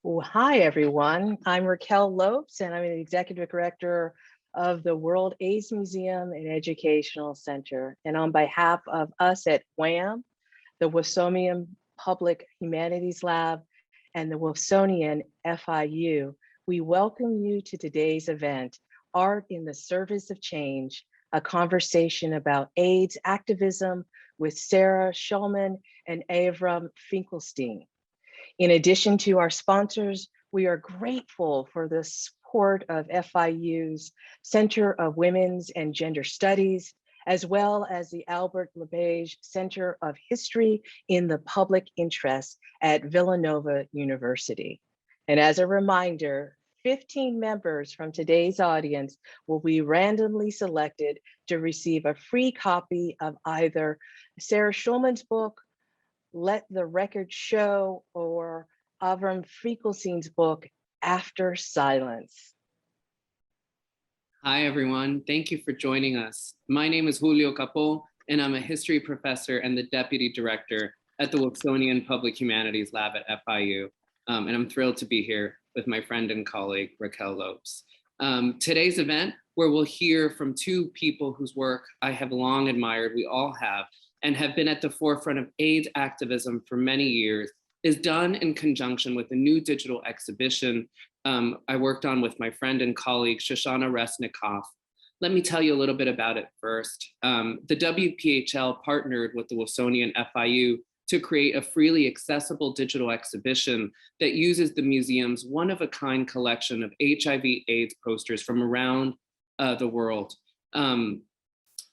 Well, hi, everyone. I'm Réquel Lopes, and I'm the Executive Director of the World AIDS Museum and Educational Center. And on behalf of us at WHAM, the Wolfsonian Public Humanities Lab, and the Wolfsonian FIU, we welcome you to today's event, Art in the Service of Change, a conversation about AIDS activism with Sarah Schulman and Avram Finkelstein. In addition to our sponsors, we are grateful for the support of FIU's Center of Women's and Gender Studies, as well as the Albert Lepage Center of History in the Public Interest at Villanova University. And as a reminder, 15 members from today's audience will be randomly selected to receive a free copy of either Sarah Schulman's book, Let the Record Show, or Avram Finkelstein's book, After Silence. Hi, everyone. Thank you for joining us. My name is Julio Capó, and I'm a history professor and the deputy director at the Wolfsonian Public Humanities Lab at FIU. And I'm thrilled to be here with my friend and colleague, Réquel Lopes. Today's event, where we'll hear from two people whose work I have long admired, we all have, and have been at the forefront of AIDS activism for many years, is done in conjunction with a new digital exhibition I worked on with my friend and colleague, Shoshana Resnikoff. Let me tell you a little bit about it first. The WPHL partnered with the Wolfsonian FIU to create a freely accessible digital exhibition that uses the museum's one-of-a-kind collection of HIV/AIDS posters from around the world.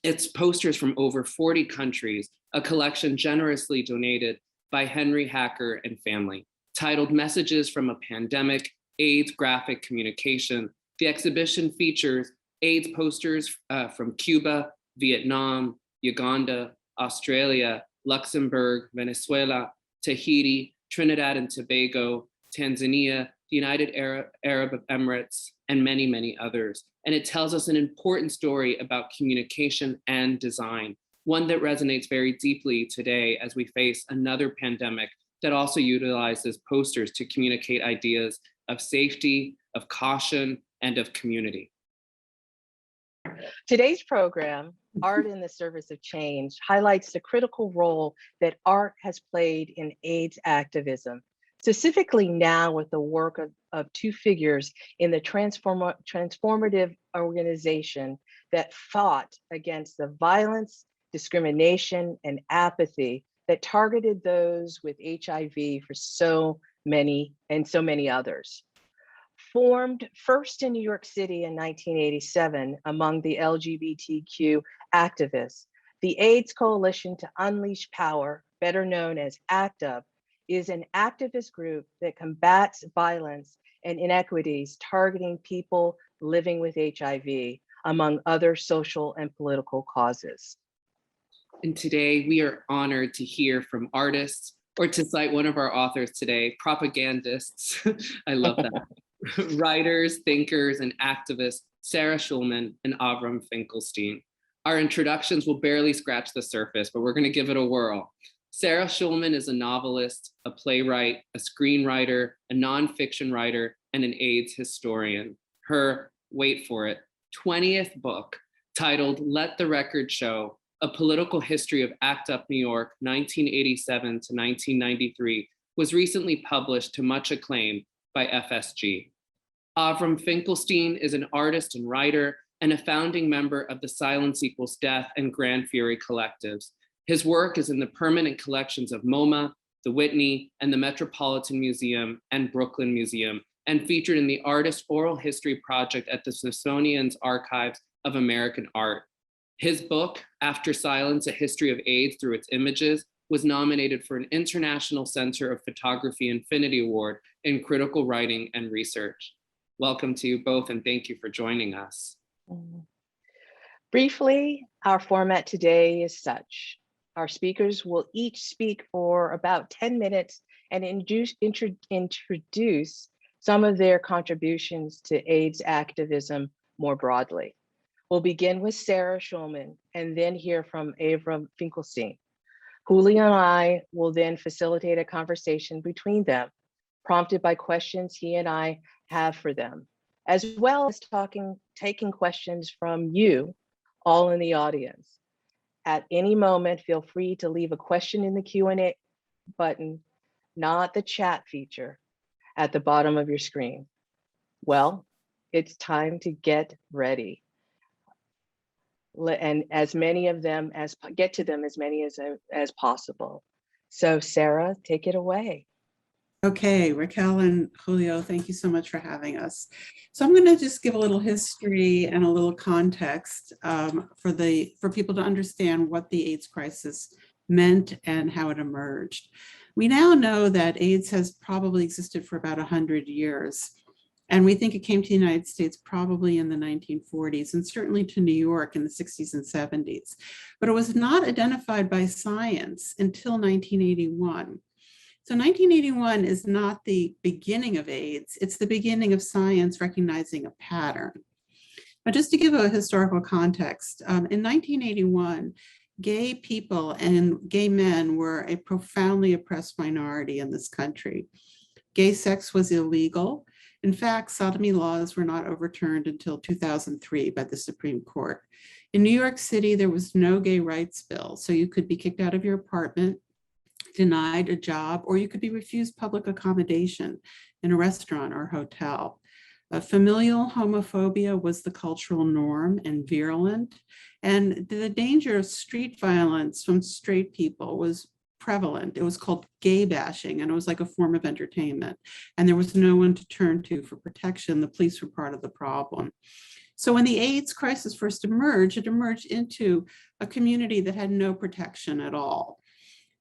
It's posters from over 40 countries, a collection generously donated by Henry Hacker and family, titled Messages from a Pandemic, AIDS Graphic Communication. The exhibition features AIDS posters from Cuba, Vietnam, Uganda, Australia, Luxembourg, Venezuela, Tahiti, Trinidad and Tobago, Tanzania, the United Arab Emirates, and many, many others. And it tells us an important story about communication and design, one that resonates very deeply today as we face another pandemic that also utilizes posters to communicate ideas of safety, of caution, and of community. Today's program, Art in the Service of Change, highlights the critical role that art has played in AIDS activism, specifically now with the work of two figures in the transformative organization that fought against the violence, discrimination, and apathy that targeted those with HIV for so many others. Formed first in New York City in 1987 among the LGBTQ activists, the AIDS Coalition to Unleash Power, better known as ACT UP, is an activist group that combats violence and inequities targeting people living with HIV, among other social and political causes. And today we are honored to hear from artists, or to cite one of our authors today, propagandists, I love that, writers, thinkers, and activists, Sarah Schulman and Avram Finkelstein. Our introductions will barely scratch the surface, but we're gonna give it a whirl. Sarah Schulman is a novelist, a playwright, a screenwriter, a nonfiction writer, and an AIDS historian. Her, wait for it, 20th book, titled Let the Record Show, A Political History of ACT UP New York, 1987 to 1993, was recently published to much acclaim by FSG. Avram Finkelstein is an artist and writer and a founding member of the Silence Equals Death and Grand Fury collectives. His work is in the permanent collections of MoMA, the Whitney, and the Metropolitan Museum and Brooklyn Museum, and featured in the Artist Oral History Project at the Smithsonian's Archives of American Art. His book, After Silence, A History of AIDS Through Its Images, was nominated for an International Center of Photography Infinity Award in Critical Writing and Research. Welcome to you both, and thank you for joining us. Briefly, our format today is such. Our speakers will each speak for about 10 minutes and introduce some of their contributions to AIDS activism more broadly. We'll begin with Sarah Schulman and then hear from Avram Finkelstein. Julio and I will then facilitate a conversation between them. prompted by questions he and I have for them, as well as taking questions from you all in the audience. At any moment, feel free to leave a question in the Q&A button, not the chat feature at the bottom of your screen. Well, it's time to get ready. And as many of them get to them as many as possible. So Sarah, take it away. Okay, Réquel and Julio, thank you so much for having us. So I'm going to just give a little history and a little context for people to understand what the AIDS crisis meant and how it emerged. We now know that AIDS has probably existed for about 100 years. And we think it came to the United States probably in the 1940s and certainly to New York in the 60s and 70s. But it was not identified by science until 1981. So 1981 is not the beginning of AIDS, it's the beginning of science recognizing a pattern. But just to give a historical context, in 1981, gay people and gay men were a profoundly oppressed minority in this country. Gay sex was illegal. In fact, sodomy laws were not overturned until 2003 by the Supreme Court. In New York City, there was no gay rights bill, so you could be kicked out of your apartment, denied a job, or you could be refused public accommodation in a restaurant or hotel. Familial homophobia was the cultural norm and virulent, and the danger of street violence from straight people was prevalent. It was called gay bashing, and it was like a form of entertainment, and there was no one to turn to for protection. The police were part of the problem. So when the AIDS crisis first emerged, it emerged into a community that had no protection at all.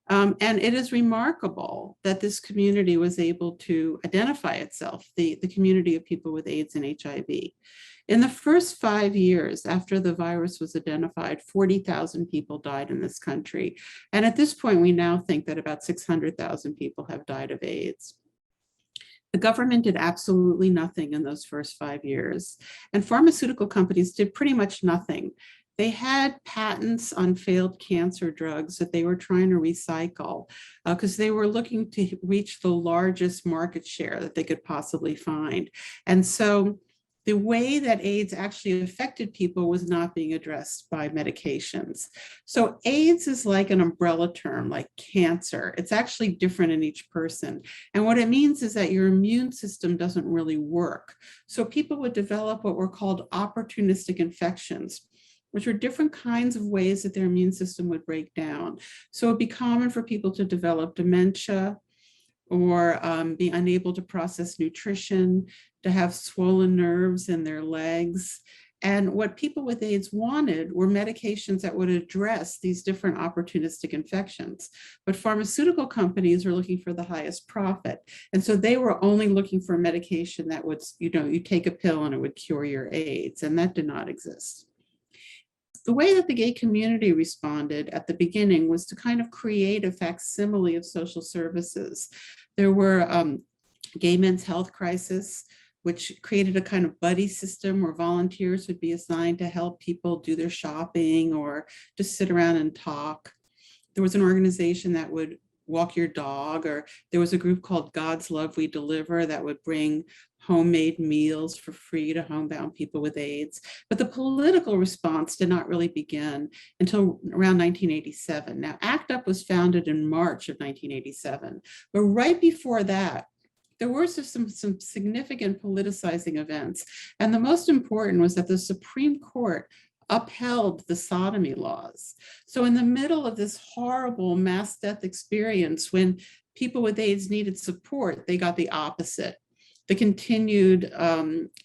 And it is remarkable that this community was able to identify itself, the community of people with AIDS and HIV. In the first 5 years after the virus was identified, 40,000 people died in this country. And at this point, we now think that about 600,000 people have died of AIDS. The government did absolutely nothing in those first 5 years. And pharmaceutical companies did pretty much nothing. They had patents on failed cancer drugs that they were trying to recycle because they were looking to reach the largest market share that they could possibly find. And so the way that AIDS actually affected people was not being addressed by medications. So AIDS is like an umbrella term, like cancer. It's actually different in each person. And what it means is that your immune system doesn't really work. So people would develop what were called opportunistic infections, which are different kinds of ways that their immune system would break down. So it'd be common for people to develop dementia or be unable to process nutrition, to have swollen nerves in their legs. And what people with AIDS wanted were medications that would address these different opportunistic infections. But pharmaceutical companies were looking for the highest profit. And so they were only looking for a medication that would, you take a pill and it would cure your AIDS, and that did not exist. The way that the gay community responded at the beginning was to kind of create a facsimile of social services. There were gay men's health crisis, which created a kind of buddy system where volunteers would be assigned to help people do their shopping or just sit around and talk. There was an organization that would walk your dog, or there was a group called God's Love We Deliver that would bring homemade meals for free to homebound people with AIDS. But the political response did not really begin until around 1987. Now, ACT UP was founded in March of 1987, but right before that, there were some significant politicizing events. And the most important was that the Supreme Court upheld the sodomy laws. So in the middle of this horrible mass death experience, when people with AIDS needed support, they got the opposite, the continued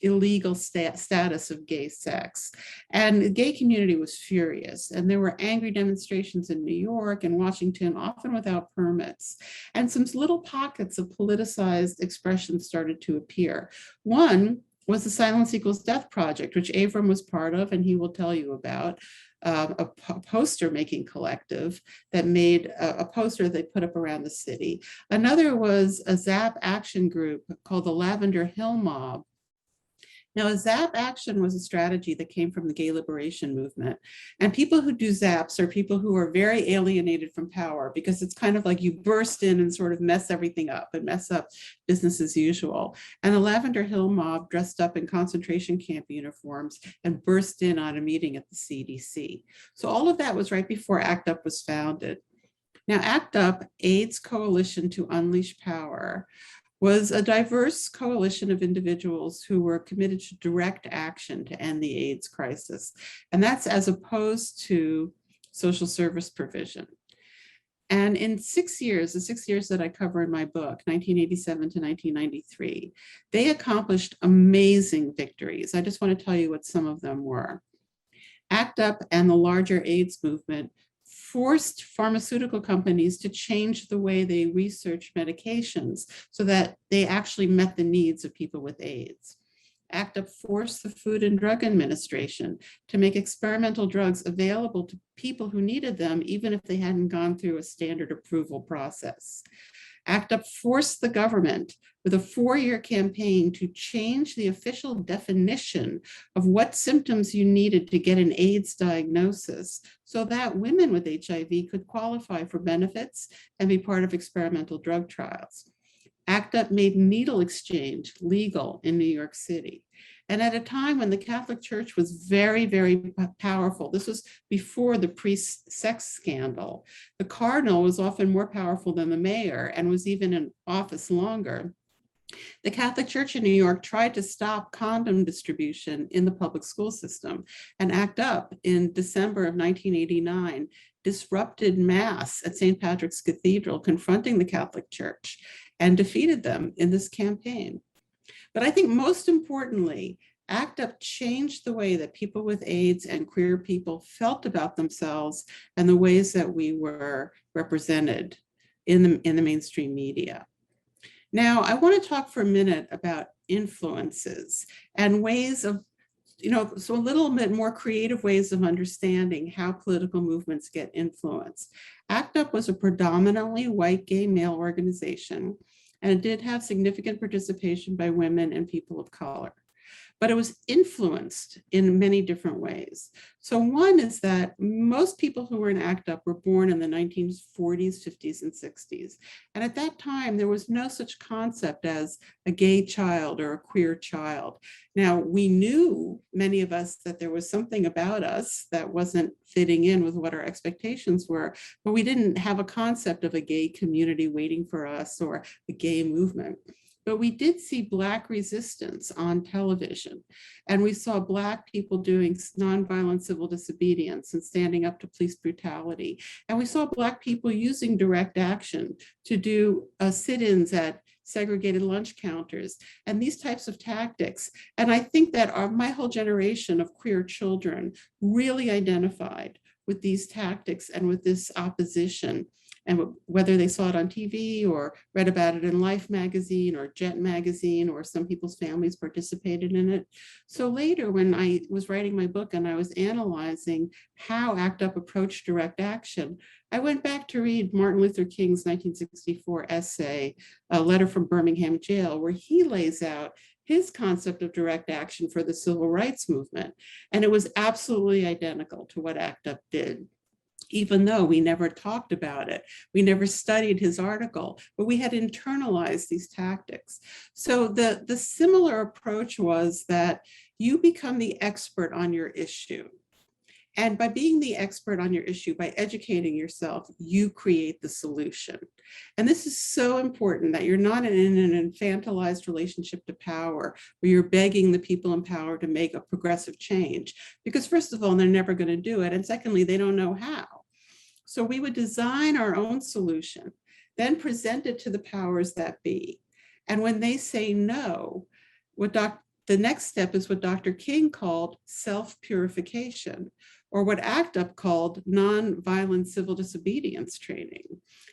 illegal status of gay sex. And the gay community was furious. And there were angry demonstrations in New York and Washington, often without permits. And some little pockets of politicized expression started to appear. One was the Silence Equals Death Project, which Avram was part of, and he will tell you about, a poster making collective that made a poster they put up around the city. Another was a ZAP action group called the Lavender Hill Mob. Now, a ZAP action was a strategy that came from the gay liberation movement. And people who do ZAPs are people who are very alienated from power, because it's kind of like you burst in and sort of mess everything up and mess up business as usual. And the Lavender Hill Mob dressed up in concentration camp uniforms and burst in on a meeting at the CDC. So all of that was right before ACT UP was founded. Now, ACT UP, AIDS Coalition to Unleash Power, was a diverse coalition of individuals who were committed to direct action to end the AIDS crisis. And that's as opposed to social service provision. And in 6 years, the 6 years that I cover in my book, 1987 to 1993, they accomplished amazing victories. I just want to tell you what some of them were. ACT UP and the larger AIDS movement forced pharmaceutical companies to change the way they research medications so that they actually met the needs of people with AIDS. ACT UP forced the Food and Drug Administration to make experimental drugs available to people who needed them, even if they hadn't gone through a standard approval process. ACT UP forced the government with a 4-year campaign to change the official definition of what symptoms you needed to get an AIDS diagnosis so that women with HIV could qualify for benefits and be part of experimental drug trials. ACT UP made needle exchange legal in New York City. And at a time when the Catholic Church was very, very powerful, this was before the priest sex scandal, the cardinal was often more powerful than the mayor and was even in office longer. The Catholic Church in New York tried to stop condom distribution in the public school system, and ACT UP in December of 1989 disrupted Mass at St. Patrick's Cathedral, confronting the Catholic Church, and defeated them in this campaign. But I think most importantly, ACT UP changed the way that people with AIDS and queer people felt about themselves and the ways that we were represented in the mainstream media. Now, I want to talk for a minute about influences and ways of, so a little bit more creative ways of understanding how political movements get influenced. ACT UP was a predominantly white gay male organization, and it did have significant participation by women and people of color. But it was influenced in many different ways. So one is that most people who were in ACT UP were born in the 1940s, 50s, and 60s. And at that time, there was no such concept as a gay child or a queer child. Now, we knew, many of us, that there was something about us that wasn't fitting in with what our expectations were, but we didn't have a concept of a gay community waiting for us or a gay movement. But we did see Black resistance on television, and we saw Black people doing nonviolent civil disobedience and standing up to police brutality. And we saw Black people using direct action to do sit-ins at segregated lunch counters and these types of tactics. And I think that my whole generation of queer children really identified with these tactics and with this opposition. And whether they saw it on TV or read about it in Life magazine or Jet magazine, or some people's families participated in it. So later, when I was writing my book and I was analyzing how ACT UP approached direct action, I went back to read Martin Luther King's 1964 essay, A Letter from Birmingham Jail, where he lays out his concept of direct action for the civil rights movement. And it was absolutely identical to what ACT UP did, even though we never talked about it. We never studied his article, but we had internalized these tactics. So the similar approach was that you become the expert on your issue. And by being the expert on your issue, by educating yourself, you create the solution. And this is so important, that you're not in an infantilized relationship to power where you're begging the people in power to make a progressive change. Because first of all, they're never going to do it. And secondly, they don't know how. So we would design our own solution, then present it to the powers that be. And when they say no, the next step is what Dr. King called self-purification, or what ACT UP called nonviolent civil disobedience training.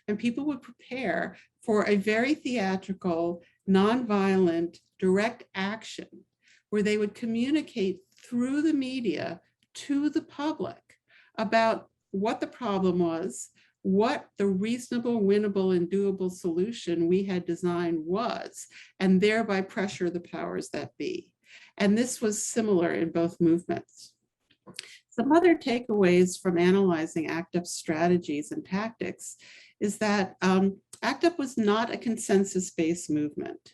And people would prepare for a very theatrical, nonviolent, direct action where they would communicate through the media to the public about what the problem was, what the reasonable, winnable, and doable solution we had designed was, and thereby pressure the powers that be. And this was similar in both movements. Some other takeaways from analyzing ACT UP's strategies and tactics is that ACT UP was not a consensus-based movement.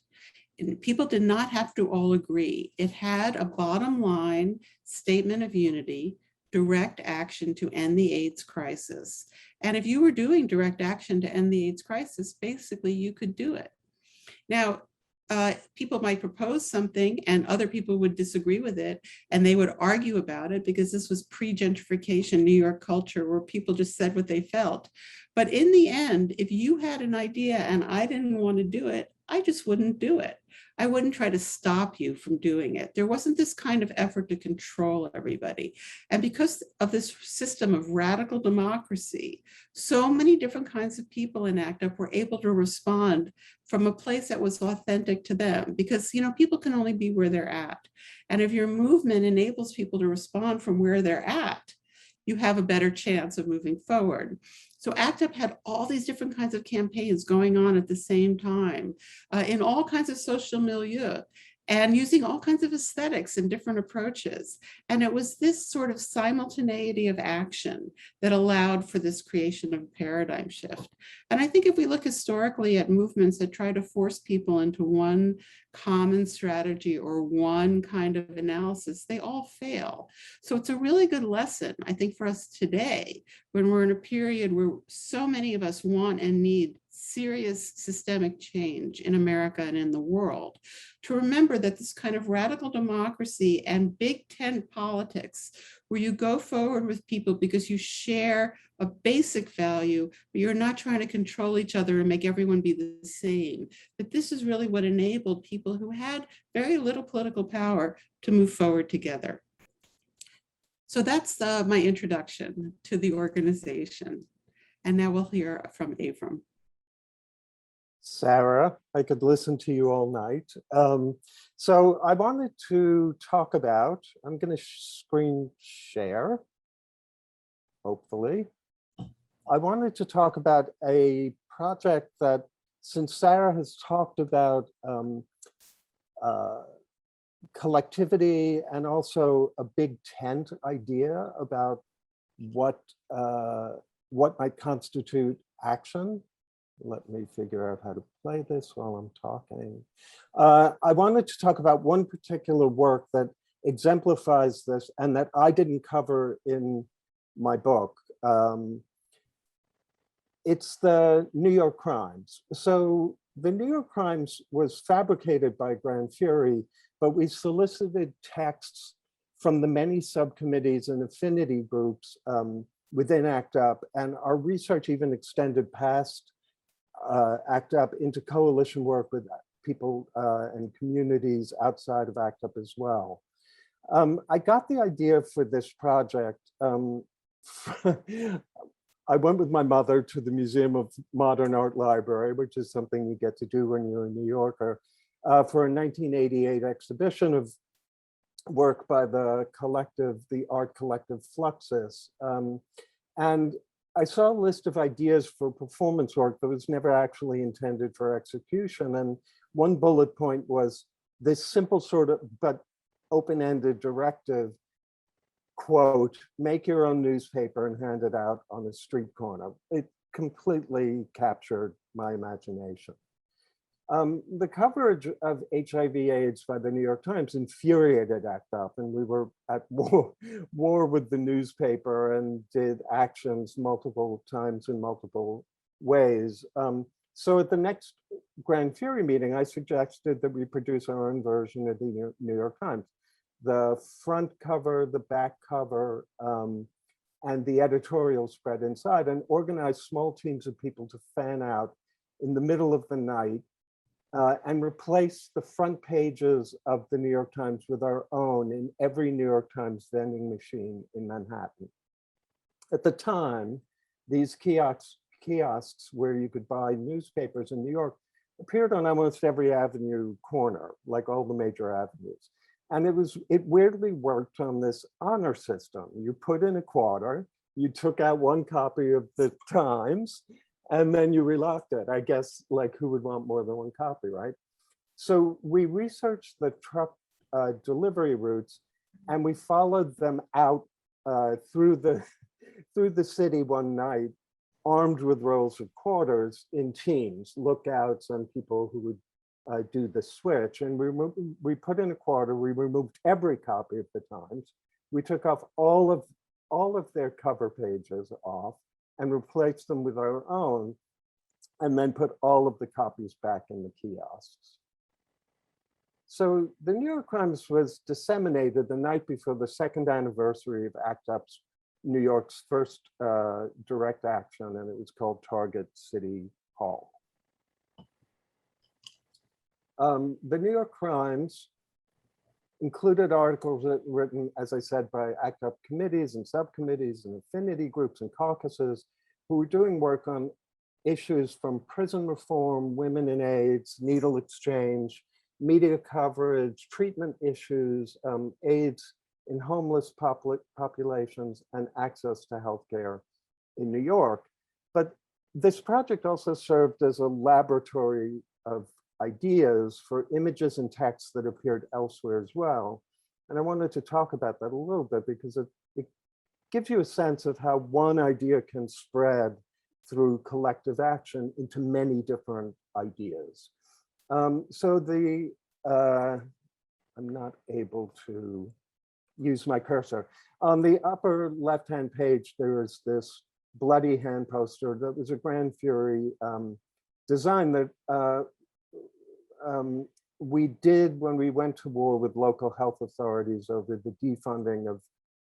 People did not have to all agree. It had a bottom line statement of unity, direct action to end the AIDS crisis. And if you were doing direct action to end the AIDS crisis, basically you could do it. Now, people might propose something and other people would disagree with it and they would argue about it because this was pre-gentrification New York culture where people just said what they felt. But in the end, if you had an idea and I didn't want to do it, I just wouldn't do it. I wouldn't try to stop you from doing it. There wasn't this kind of effort to control everybody. And because of this system of radical democracy, so many different kinds of people in ACT UP were able to respond from a place that was authentic to them because, people can only be where they're at. And if your movement enables people to respond from where they're at, you have a better chance of moving forward. So ACT UP had all these different kinds of campaigns going on at the same time in all kinds of social milieu and using all kinds of aesthetics and different approaches. And it was this sort of simultaneity of action that allowed for this creation of a paradigm shift. And I think if we look historically at movements that try to force people into one common strategy or one kind of analysis, they all fail. So it's a really good lesson, I think, for us today, when we're in a period where so many of us want and need serious systemic change in America and in the world, to remember that this kind of radical democracy and big tent politics, where you go forward with people because you share a basic value, but you're not trying to control each other and make everyone be the same, that this is really what enabled people who had very little political power to move forward together. So that's my introduction to the organization. And now we'll hear from Avram. Sarah, I could listen to you all night. So I wanted to talk about, I'm going to screen share, hopefully. I wanted to talk about a project that, since Sarah has talked about collectivity and also a big tent idea about what might constitute action. Let me figure out how to play this while I'm talking. I wanted to talk about one particular work that exemplifies this and that I didn't cover in my book. It's the New York Crimes. So the New York Crimes was fabricated by Grand Fury, but we solicited texts from the many subcommittees and affinity groups within ACT UP, and our research even extended past ACT UP into coalition work with people and communities outside of ACT UP as well. I got the idea for this project. I went with my mother to the Museum of Modern Art Library, which is something you get to do when you're a New Yorker, for a 1988 exhibition of work by the art collective Fluxus. And I saw a list of ideas for performance work that was never actually intended for execution. And one bullet point was this simple sort of, but open-ended directive, quote, make your own newspaper and hand it out on a street corner. It completely captured my imagination. The coverage of HIV/AIDS by the New York Times infuriated ACT UP, and we were at war with the newspaper and did actions multiple times in multiple ways. So at the next Grand Fury meeting, I suggested that we produce our own version of the New York Times. The front cover, the back cover, and the editorial spread inside, and organize small teams of people to fan out in the middle of the night and replace the front pages of the New York Times with our own in every New York Times vending machine in Manhattan. At the time, these kiosks where you could buy newspapers in New York appeared on almost every avenue corner, like all the major avenues. And it weirdly worked on this honor system. You put in a quarter, you took out one copy of the Times, and then you relocked it. I guess, like, who would want more than one copy, right? So we researched the delivery routes, and we followed them out through the city one night, armed with rolls of quarters in teams, lookouts, and people who would do the switch. And we put in a quarter. We removed every copy of the Times. We took off all of their cover pages off and replaced them with our own, and then put all of the copies back in the kiosks. So the New York Times was disseminated the night before the second anniversary of ACT UP's New York's first direct action, and it was called Target City Hall. The New York Times included articles written, as I said, by ACT UP committees and subcommittees and affinity groups and caucuses who were doing work on issues from prison reform, women in AIDS, needle exchange, media coverage, treatment issues, AIDS in homeless populations, and access to healthcare in New York. But this project also served as a laboratory of ideas for images and texts that appeared elsewhere as well. And I wanted to talk about that a little bit because it gives you a sense of how one idea can spread through collective action into many different ideas. I'm not able to use my cursor. On the upper left-hand page, there is this bloody hand poster that was a Grand Fury design that we did when we went to war with local health authorities over the defunding of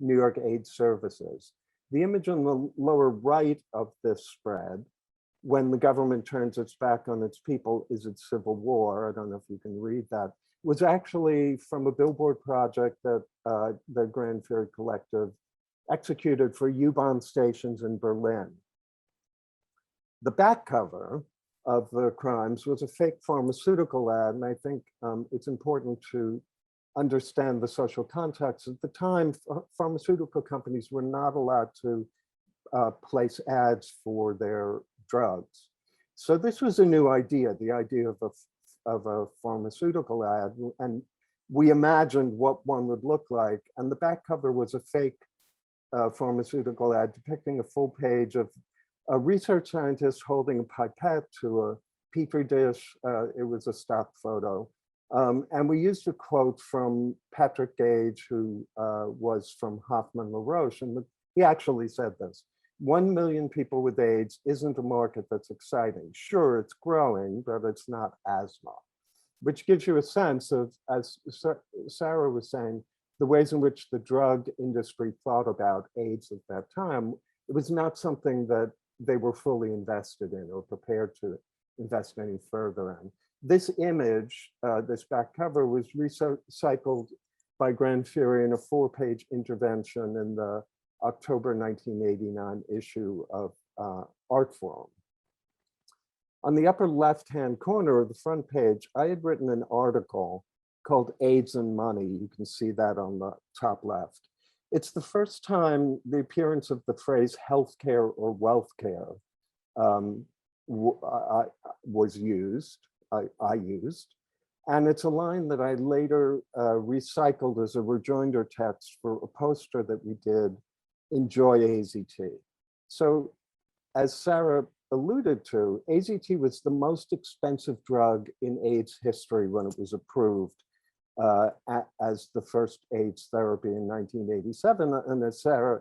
New York AIDS services. The image on the lower right of this spread, when the government turns its back on its people, is it civil war? I don't know if you can read that. Was actually from a billboard project that the Grand Fury Collective executed for U-Bahn stations in Berlin. The back cover of the crimes was a fake pharmaceutical ad, and I think it's important to understand the social context. At the time, pharmaceutical companies were not allowed to place ads for their drugs. So this was a new idea, the idea of a pharmaceutical ad, and we imagined what one would look like. And the back cover was a fake pharmaceutical ad depicting a full page of a research scientist holding a pipette to a petri dish. It was a stock photo. And we used a quote from Patrick Gage, who was from Hoffman LaRoche, and he actually said this: 1 million people with AIDS isn't a market that's exciting. Sure, it's growing, but it's not asthma, which gives you a sense of, as Sarah was saying, the ways in which the drug industry thought about AIDS at that time. It was not something that they were fully invested in or prepared to invest any further in. This image, this back cover, was recycled by Grand Fury in a 4-page intervention in the October 1989 issue of Artforum. On the upper left-hand corner of the front page, I had written an article called AIDS and Money. You can see that on the top left. It's the first time the appearance of the phrase healthcare or wealthcare was used, I used. And it's a line that I later recycled as a rejoinder text for a poster that we did, Enjoy AZT. So as Sarah alluded to, AZT was the most expensive drug in AIDS history when it was approved as the first AIDS therapy in 1987. And as Sarah,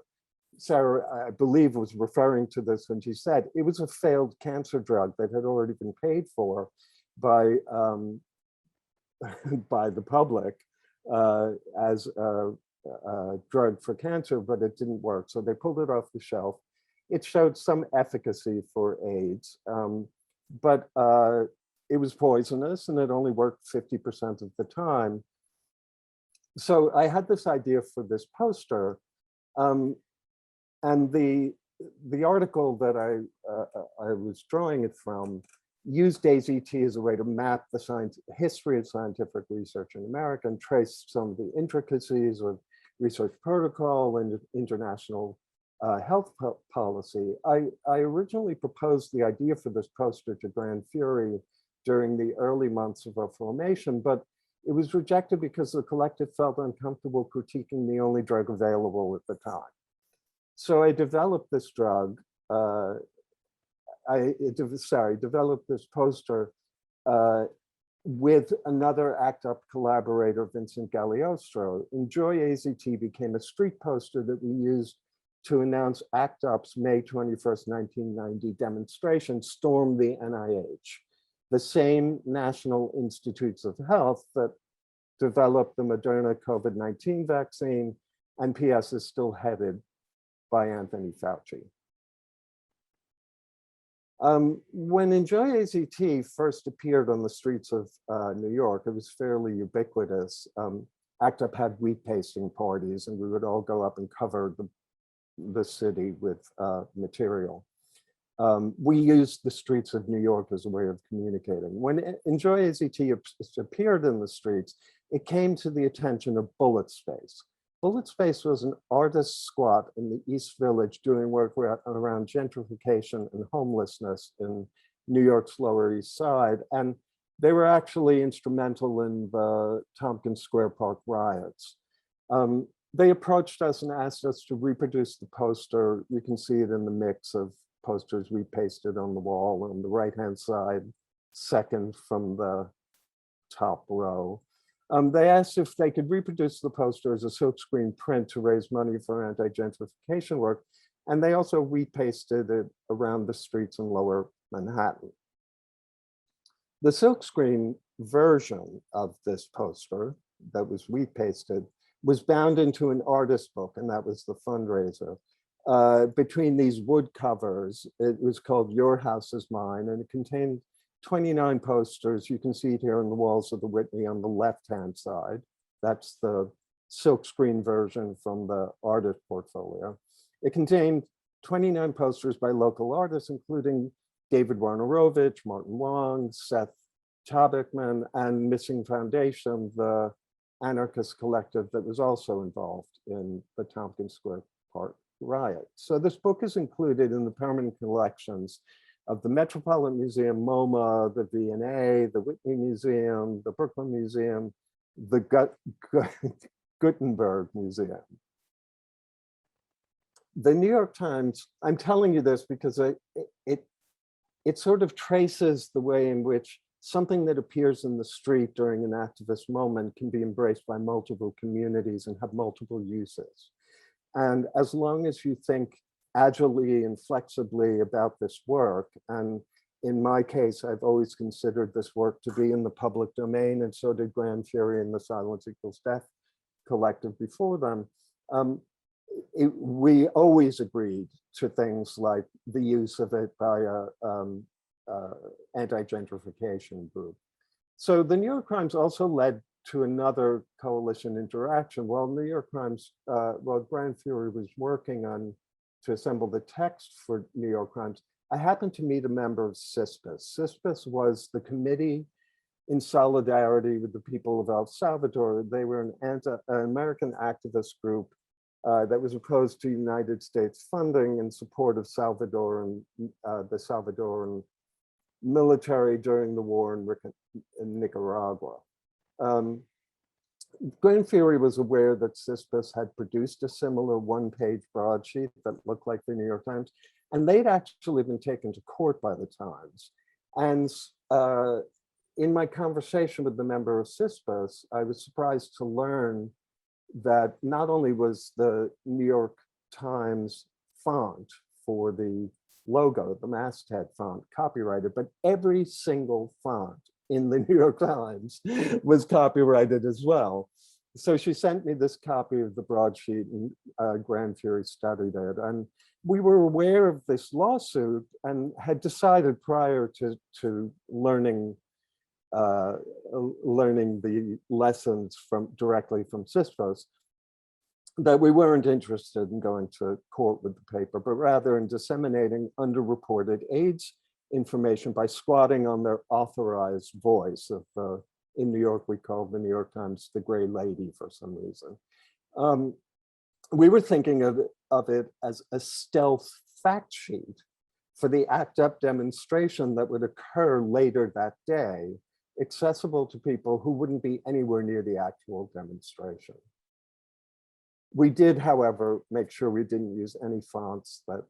I believe, was referring to this when she said it was a failed cancer drug that had already been paid for by the public as a drug for cancer, but it didn't work. So they pulled it off the shelf. It showed some efficacy for AIDS, but it was poisonous and it only worked 50% of the time. So I had this idea for this poster, and the article that I was drawing it from used AZT as a way to map the history of scientific research in America and trace some of the intricacies of research protocol and international health policy. I originally proposed the idea for this poster to Grand Fury during the early months of our formation, but It was rejected because the collective felt uncomfortable critiquing the only drug available at the time. So I developed this drug, developed this poster with another ACT UP collaborator, Vincent Galeostro. Enjoy AZT became a street poster that we used to announce ACT UP's May 21st, 1990 demonstration, Storm the NIH, the same National Institutes of Health that developed the Moderna COVID-19 vaccine, and PS is still headed by Anthony Fauci. When Enjoy AZT first appeared on the streets of New York, it was fairly ubiquitous. ACT UP had wheat pasting parties, and we would all go up and cover the city with material. We used the streets of New York as a way of communicating. When Enjoy AZT appeared in the streets, it came to the attention of Bullet Space. Bullet Space was an artist squat in the East Village doing work around gentrification and homelessness in New York's Lower East Side. And they were actually instrumental in the Tompkins Square Park riots. They approached us and asked us to reproduce the poster. You can see it in the mix of posters we pasted on the wall on the right-hand side, second from the top row. They asked if they could reproduce the poster as a silkscreen print to raise money for anti-gentrification work. And they also repasted it around the streets in Lower Manhattan. The silkscreen version of this poster that was repasted was bound into an artist book, and that was the fundraiser. Between these wood covers, it was called Your House is Mine, and it contained 29 posters. You can see it here on the walls of the Whitney on the left-hand side. That's the silkscreen version from the artist portfolio. It contained 29 posters by local artists, including David Warnerovich, Martin Wong, Seth Chabikman, and Missing Foundation, the anarchist collective that was also involved in the Tompkins Square Park riot. So this book is included in the permanent collections of the Metropolitan Museum, MoMA, the V&A, the Whitney Museum, the Brooklyn Museum, the Gutenberg Museum. The New York Times, I'm telling you this because it sort of traces the way in which something that appears in the street during an activist moment can be embraced by multiple communities and have multiple uses. And as long as you think agilely and flexibly about this work, and in my case, I've always considered this work to be in the public domain, and so did Grand Fury and the Silence Equals Death collective before them, we always agreed to things like the use of it by a anti-gentrification group. So the New York Times also led to another coalition interaction. While New York Times, while Grand Fury was working on to assemble the text for New York Times, I happened to meet a member of CISPAS. CISPAS was the committee in solidarity with the people of El Salvador. They were an American activist group that was opposed to United States funding in support of Salvador and the Salvadoran military during the war in Nicaragua. Grand Fury was aware that CISPAS had produced a similar one-page broadsheet that looked like the New York Times, and they'd actually been taken to court by the Times. And in my conversation with the member of CISPAS, I was surprised to learn that not only was the New York Times font for the logo, the masthead font, copyrighted, but every single font in the New York Times was copyrighted as well. So she sent me this copy of the broadsheet, and Grand Fury studied it. And we were aware of this lawsuit and had decided prior to learning the lessons directly from CISPAS that we weren't interested in going to court with the paper, but rather in disseminating underreported AIDS information by squatting on their authorized voice of, in New York, we call the New York Times the Gray Lady for some reason. We were thinking of it as a stealth fact sheet for the ACT UP demonstration that would occur later that day accessible to people who wouldn't be anywhere near the actual demonstration. We did, however, make sure we didn't use any fonts that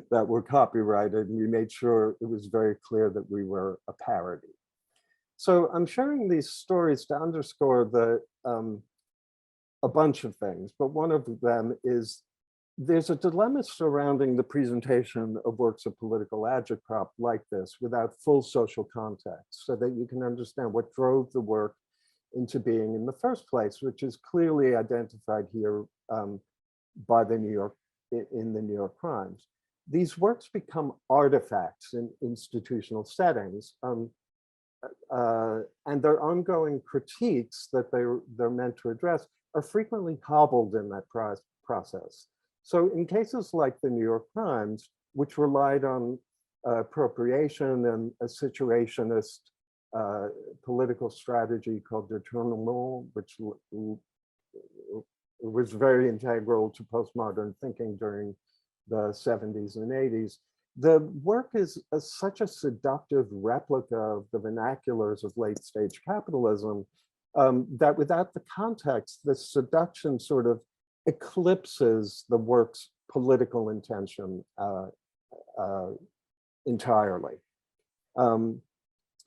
that were copyrighted, and we made sure it was very clear that we were a parody. So I'm sharing these stories to underscore the a bunch of things, but one of them is there's a dilemma surrounding the presentation of works of political agitprop like this without full social context, so that you can understand what drove the work into being in the first place, which is clearly identified here by the New York Crimes. These works become artifacts in institutional settings, and their ongoing critiques that they're meant to address are frequently hobbled in that process. So in cases like the New York Crimes, which relied on appropriation and a situationist political strategy called détournement, which was very integral to postmodern thinking during the 70s and 80s. The work is such a seductive replica of the vernaculars of late stage capitalism that without the context, the seduction sort of eclipses the work's political intention entirely.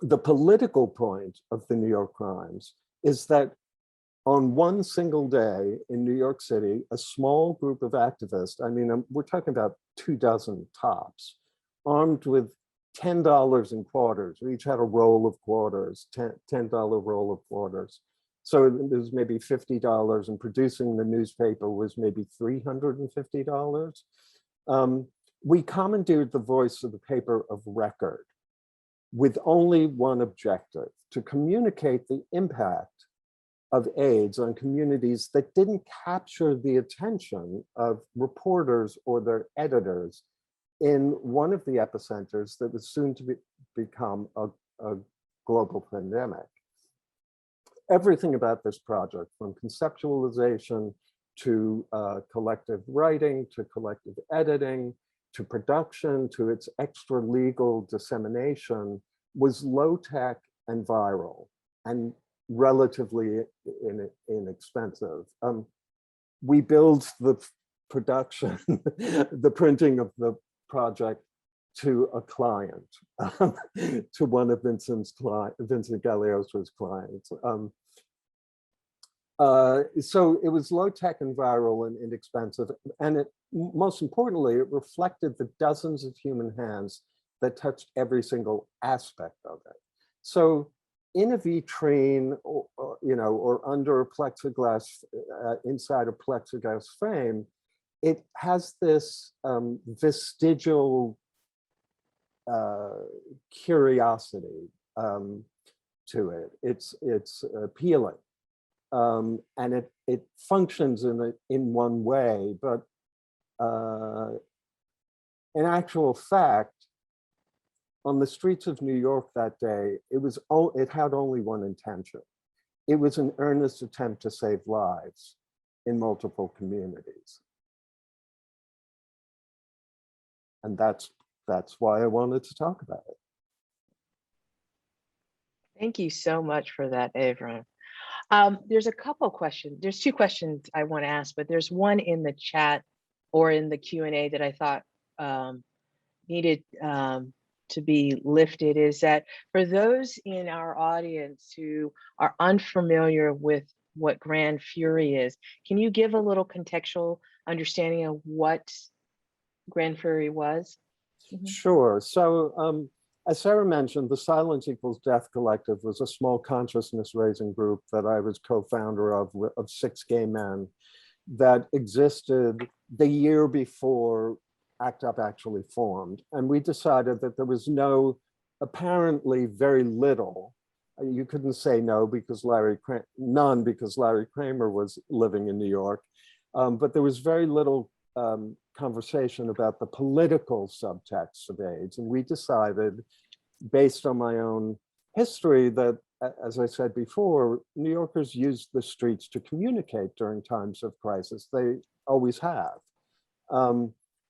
The political point of the New York Crimes is that on one single day in New York City, a small group of activists, I mean, we're talking about 24 tops, armed with $10 in quarters. We each had a roll of quarters, $10 roll of quarters. So it was maybe $50, and producing the newspaper was maybe $350. We commandeered the voice of the paper of record with only one objective: to communicate the impact of AIDS on communities that didn't capture the attention of reporters or their editors in one of the epicenters that was soon to become a global pandemic. Everything about this project, from conceptualization to collective writing, to collective editing, to production, to its extra legal dissemination, was low tech and viral and relatively inexpensive. We built the production, the printing of the project to a client, to one of Vincent Galeoso's clients. So it was low tech and viral and inexpensive. And most importantly, it reflected the dozens of human hands that touched every single aspect of it. So in a vitrine, or under a plexiglass, inside a plexiglass frame, it has this vestigial curiosity to it. It's appealing, and it functions in one way, but in actual fact, on the streets of New York that day, it had only one intention. It was an earnest attempt to save lives in multiple communities. And that's why I wanted to talk about it. Thank you so much for that, Avram. There's a couple questions. There's two questions I want to ask, but there's one in the chat or in the Q&A that I thought needed to be lifted, is that for those in our audience who are unfamiliar with what Grand Fury is, can you give a little contextual understanding of what Grand Fury was? Mm-hmm. Sure. So as Sarah mentioned, the Silence Equals Death Collective was a small consciousness raising group that I was co-founder of 6 gay men that existed the year before ACT UP actually formed. And we decided that there was apparently very little, you couldn't say no because none because Larry Kramer was living in New York, but there was very little conversation about the political subtext of AIDS. And we decided, based on my own history, that, as I said before, New Yorkers used the streets to communicate during times of crisis. They always have.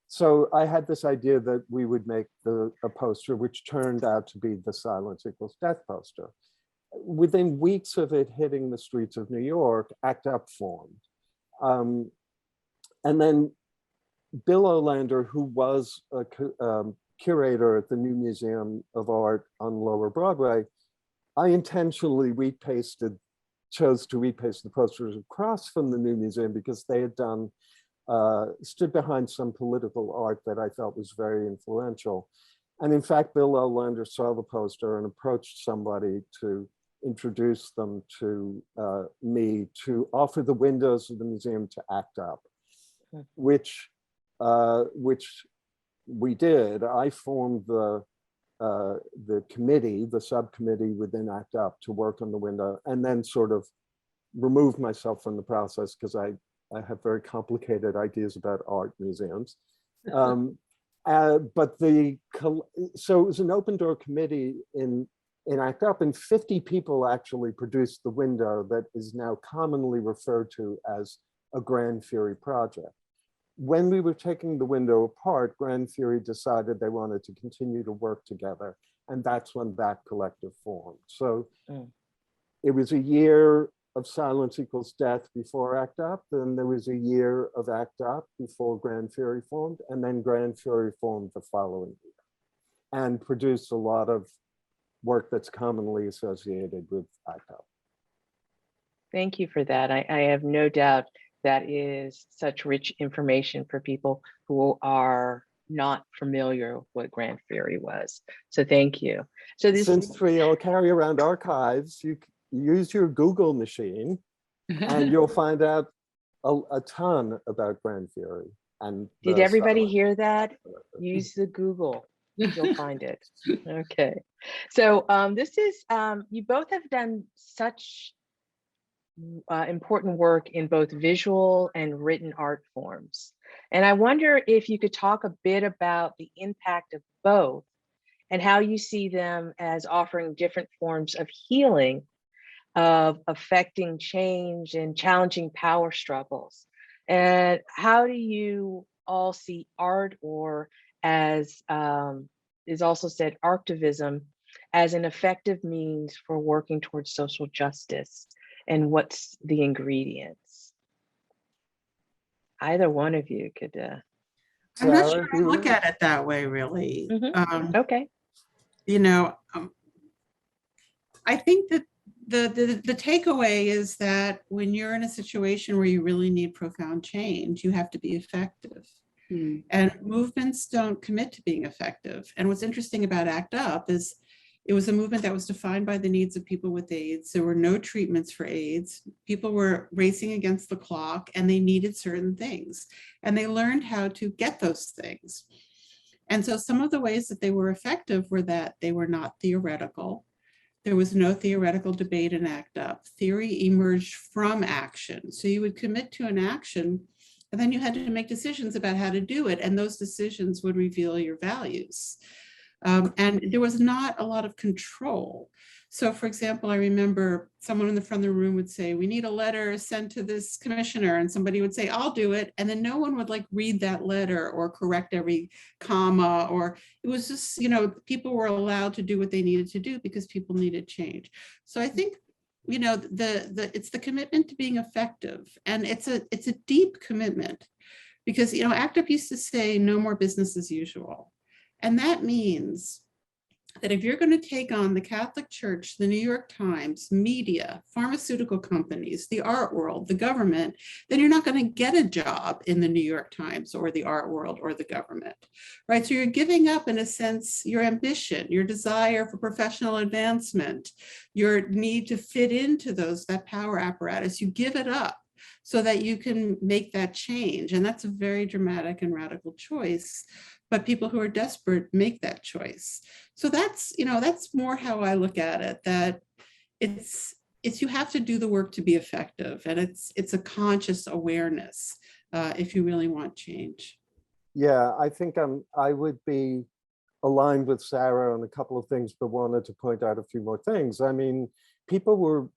So I had this idea that we would make a poster, which turned out to be the Silence Equals Death poster. Within weeks of it hitting the streets of New York, ACT UP formed. And then Bill Olander, who was a curator at the New Museum of Art on Lower Broadway, I intentionally chose to repaste the posters across from the New Museum because they had done, stood behind some political art that I felt was very influential. And in fact, Bill Olander saw the poster and approached somebody to introduce them to me to offer the windows of the museum to ACT UP, which we did. I formed the committee, the subcommittee within ACT UP to work on the window, and then sort of removed myself from the process because I have very complicated ideas about art museums. So it was an open door committee in ACT UP, and 50 people actually produced the window that is now commonly referred to as a Grand Fury project. When we were taking the window apart, Grand Fury decided they wanted to continue to work together, and that's when that collective formed. So it was a year of Silence Equals Death before ACT UP, then there was a year of ACT UP before Grand Fury formed, and then Grand Fury formed the following year and produced a lot of work that's commonly associated with ACT UP. Thank you for that. I have no doubt that is such rich information for people who are not familiar with what Grand Fury was. So thank you. So this, since we all carry around archives, you use your Google machine and you'll find out a ton about Grand Fury. And did everybody hear that? Use the Google, you'll find it. Okay. So this is, you both have done such important work in both visual and written art forms. And I wonder if you could talk a bit about the impact of both and how you see them as offering different forms of healing, of affecting change and challenging power struggles. And how do you all see art, or as is also said, activism, as an effective means for working towards social justice? And what's the ingredients? Either one of you could. I'm not sure I look at it that way, really. Okay. You know, I think that the takeaway is that when you're in a situation where you really need profound change, you have to be effective. And movements don't commit to being effective. And what's interesting about ACT UP is it was a movement that was defined by the needs of people with AIDS. There were no treatments for AIDS. People were racing against the clock and they needed certain things. And they learned how to get those things. And so some of the ways that they were effective were that they were not theoretical. There was no theoretical debate in ACT UP. Theory emerged from action. So you would commit to an action, and then you had to make decisions about how to do it. And those decisions would reveal your values. And there was not a lot of control. So for example, I remember someone in the front of the room would say, we need a letter sent to this commissioner, and somebody would say, I'll do it. And then no one would like read that letter or correct every comma, or it was just, you know, people were allowed to do what they needed to do because people needed change. So I think, you know, it's the commitment to being effective, and it's a deep commitment, because, you know, ACT UP used to say no more business as usual. And that means that if you're going to take on the Catholic Church, the New York Times, media, pharmaceutical companies, the art world, the government, then you're not going to get a job in the New York Times or the art world or the government, right? So you're giving up, in a sense, your ambition, your desire for professional advancement, your need to fit into that power apparatus. You give it up so that you can make that change. And that's a very dramatic and radical choice. But people who are desperate make that choice. So that's, you know, that's more how I look at it, that it's you have to do the work to be effective, and it's a conscious awareness if you really want change. Yeah, I think I would be aligned with Sarah on a couple of things, but wanted to point out a few more things. I mean, people were,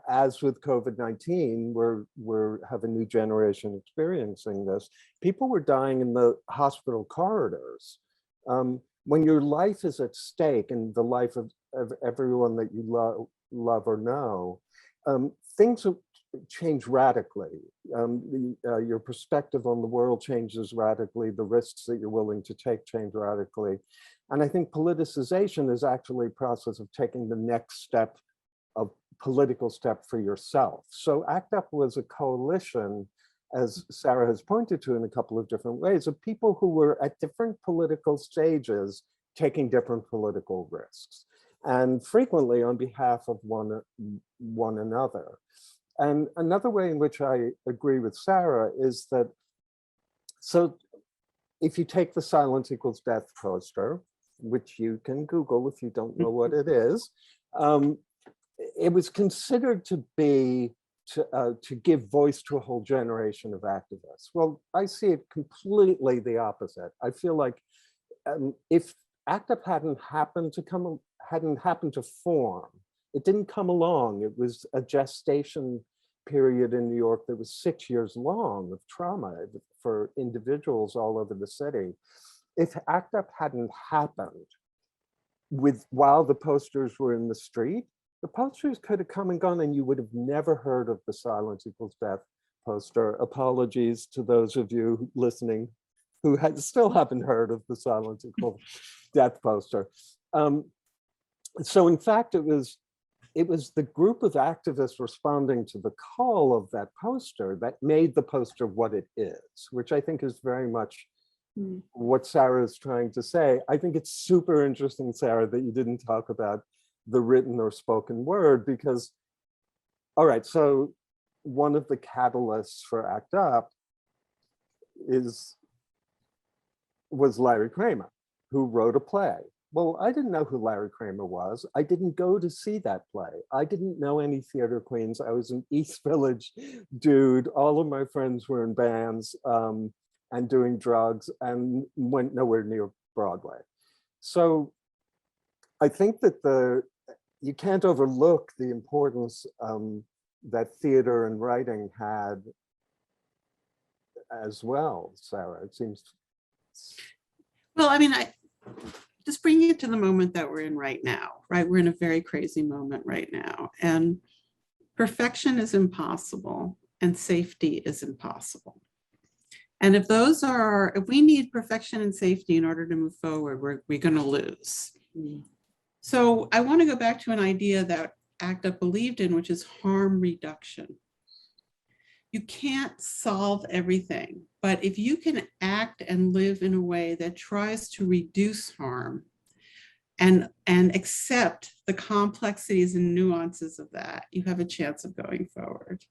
as with COVID-19, we're have a new generation experiencing this. People were dying in the hospital corridors. When your life is at stake and the life of everyone that you love or know, things change radically. Your perspective on the world changes radically. The risks that you're willing to take change radically. And I think politicization is actually a process of taking the next step, of political step for yourself. So ACT UP was a coalition, as Sarah has pointed to in a couple of different ways, of people who were at different political stages taking different political risks, and frequently on behalf of one another. And another way in which I agree with Sarah is that, so if you take the Silence Equals Death poster, which you can Google if you don't know what it is, it was considered to be to give voice to a whole generation of activists. Well, I see it completely the opposite. I feel like if ACT UP hadn't happened to form, it didn't come along. It was a gestation period in New York that was 6 years long of trauma for individuals all over the city. If ACT UP hadn't happened while the posters were in the street, the posters could have come and gone and you would have never heard of the Silence Equals Death poster. Apologies to those of you listening who still haven't heard of the Silence Equals Death poster. So in fact, it was the group of activists responding to the call of that poster that made the poster what it is, which I think is very much what Sarah is trying to say. I think it's super interesting, Sarah, that you didn't talk about the written or spoken word, because, all right, so one of the catalysts for ACT UP was Larry Kramer, who wrote a play. Well, I didn't know who Larry Kramer was. I didn't go to see that play. I didn't know any theater queens. I was an East Village dude. All of my friends were in bands and doing drugs and went nowhere near Broadway. So I think that you can't overlook the importance that theater and writing had as well, Sarah, it seems. Well, I mean, just bringing it to the moment that we're in right now, right? We're in a very crazy moment right now, and perfection is impossible and safety is impossible. And if we need perfection and safety in order to move forward, we're going to lose. So I want to go back to an idea that ACT UP believed in, which is harm reduction. You can't solve everything, but if you can act and live in a way that tries to reduce harm and accept the complexities and nuances of that, you have a chance of going forward.